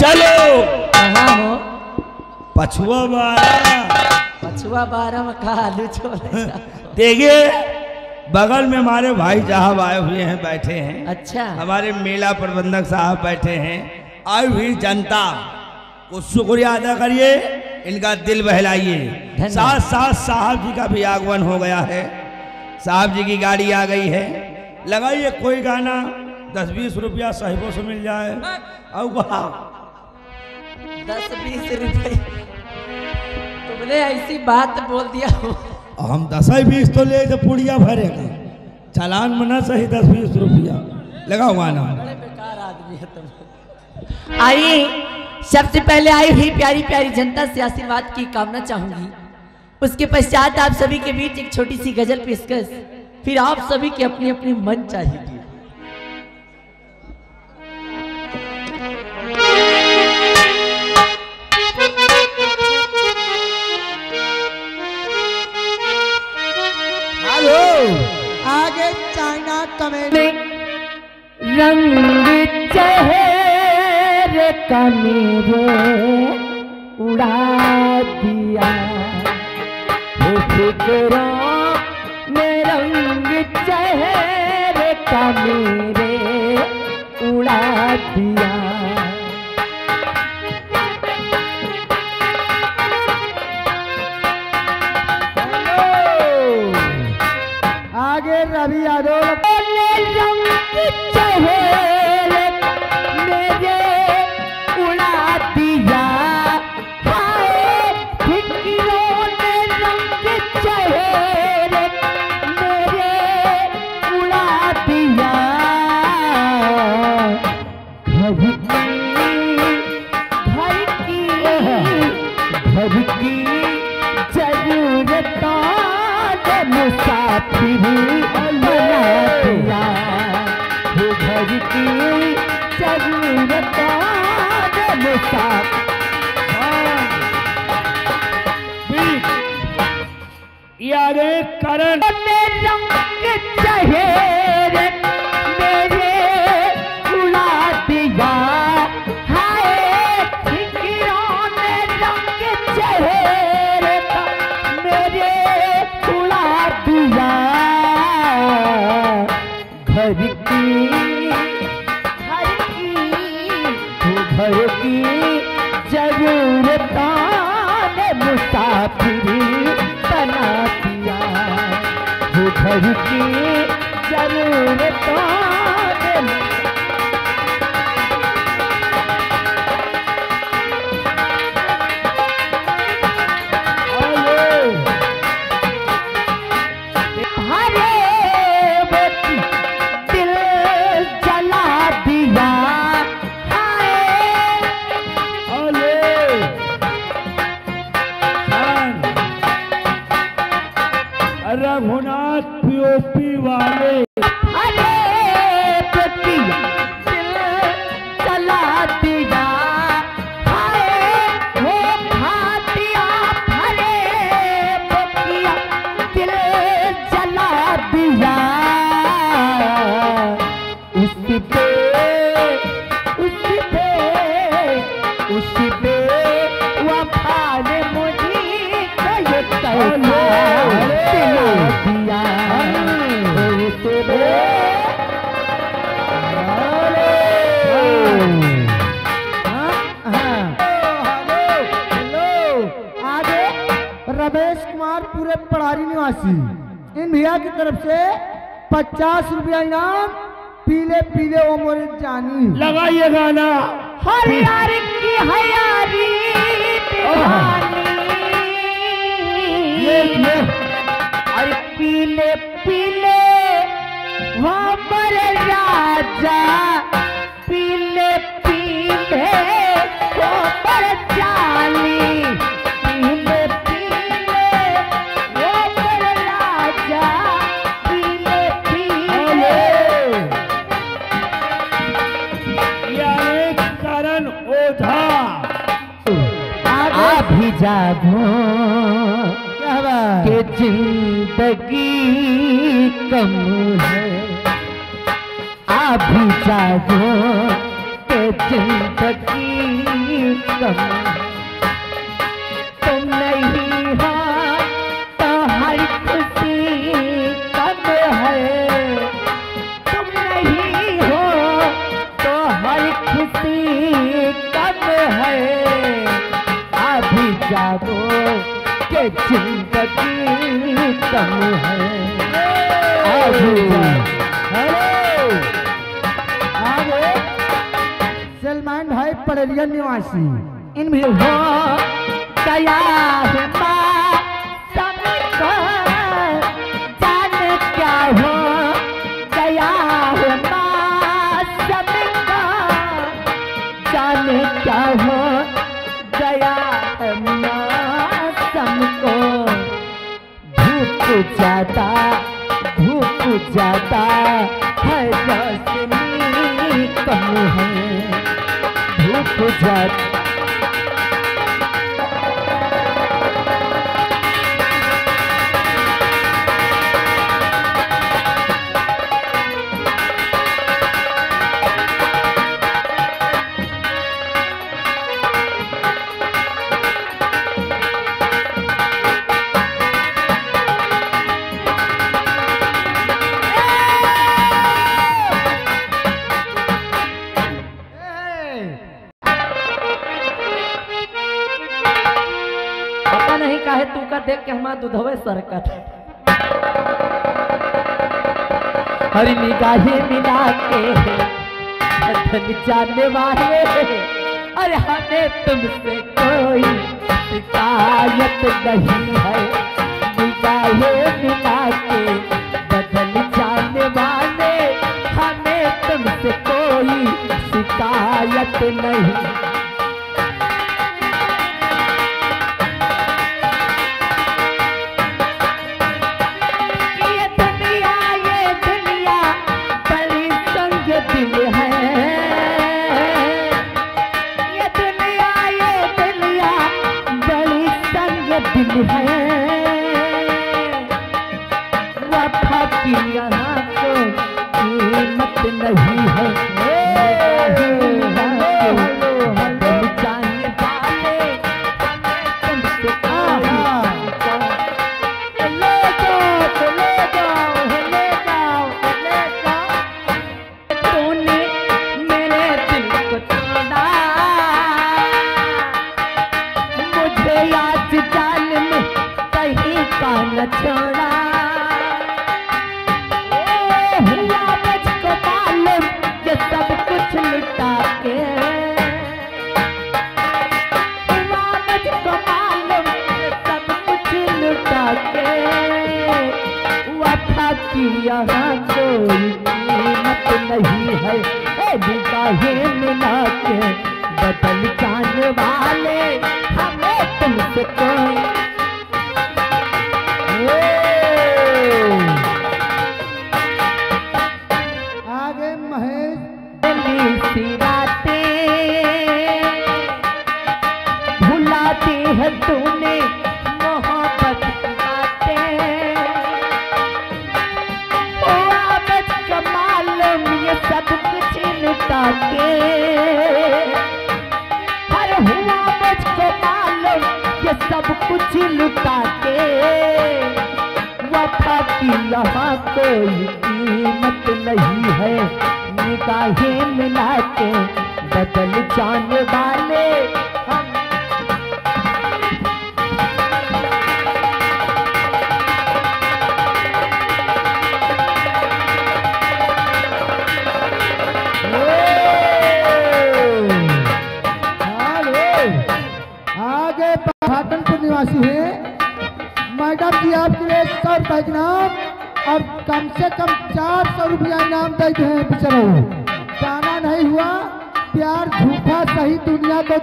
चलो। कहाँ हो? पछुआ 12। पछुआ 12 में कहा आलू छोले? देखिए बगल में हमारे भाई साहब आए हुए हैं, बैठे हैं। अच्छा। हमारे मेला प्रबंधक साहब बैठे हैं। आई हुई जनता को शुक्रिया अदा करिए, इनका दिल बहलाइए। साथ साथ साहब जी का भी आगमन हो गया है, साहब जी की गाड़ी आ गई है। लगाइए कोई गाना, 10-20 रुपया साहिबों से मिल जाए। और 10-20 रुपये तुमने ऐसी बात बोल दिया। हम 10-20 तो ले तो पुड़िया भरेगा, चालान मना सही 10-20 रुपया लगाओ गाना। बड़े बेकार आदमी है तुम। आइए सबसे पहले आई हुई प्यारी प्यारी जनता से आशीर्वाद की कामना चाहूंगी। उसके पश्चात आप सभी के बीच एक छोटी सी गजल पेशकश, फिर आप सभी के अपनी अपनी मन चाहिए। आगे चाइना कमेंट रंग चेहरे का मेरे उड़ा दिया, फिक्रों में रंग चेहरे का मेरे उड़ा दिया। आगे रवि यादव रंग चेहरे मेरे उड़ा दिया, हाय फिक्रों ने रंग चेहरे मेरे उड़ा दिया। घर की जरूरतों ने मुसाफिर बना दिया, घर की जरूरतों ने मुसाफिर। यारे करण रंग चेहरे मेरे उड़ा दिया, हाय फिक्रों ने रंग चेहरे मेरे उड़ा दिया। घर की जरूरतों ने मुसाफिर बना दिया, घर की जरूरतों ने। रघुनाथ पीओपी वाले चला दिया, हाय वो भातिया भरे बतिया दिल जला दिया। उस पे वफा ने मुझे ये कहना दिया। आगे रमेश कुमार पूरे पड़ारी निवासी, इन भैया की तरफ से 50 रुपया इनाम। पीले पीले ओ मोरे जानी। लगाइए गाना। हरियारी की हयारी अरे पीले पीले वहाँ पर राजा, पीले पीले वहाँ पर जाली, पीले पीले वहाँ पर राजा, पीले पीले। यारे करण ओझा अभी जागो के जिंदगी कम है, अभी जागो के जिंदगी कम, तुम नहीं हो तो हर खुशी कम है, तुम नहीं हो तो हर खुशी कम है, अभी जागो के जिंदगी कम है, अभी हेलो आगे सलमान भाई पड़रिया निवासी इन भी हो गया है माँ सबको, जाने क्या हो गया है माँ सबको, जाने क्या हो गया है माँ सबको, भूख ज्यादा है रोशनी कम है, भूख ज्यादा नहीं काहे तू का देख के हमारा दूधवे सरकत, हरी निगाहें मिला के धन जाने वाले, अरे हमें तुमसे कोई शिकायत नहीं है, निगाहें मिला के बदल जाने वाले, हमें तुमसे कोई शिकायत नहीं। वफा की यहाँ तो कीमत नहीं है, बदल जाने वाले तुमसे ले जाओ, तूने मेरे दिल को तोड़ा, मुझे आज जालिम कहीं का न छोड़ा, हुआ मुझको मालूम ये सब कुछ लुटा के, हुआ मुझको मालूम ये सब कुछ लुटा के, वफा की यहाँ कोई कीमत नहीं है, निगाहें मिला के बदल जाने वाले, हमें तुमसे कोई आगे महेश भुलाती है तूने मोहब्बत की बातें, मुझको मालूम ये सब कुछ लुटा के, हर हुआ मुझको मालूम ये सब कुछ लुटा के, वफा की यहाँ कोई कीमत नहीं है, निगाहें मिला के बदल जाने वाले हम। आगे भाटनपुर निवासी है मैडम जी, आपके लिए 100 रुपए इनाम और कम से कम 400 रुपया इनाम देते हैं। बिचरो जाना नहीं हुआ, प्यार झूठा सही दुनिया को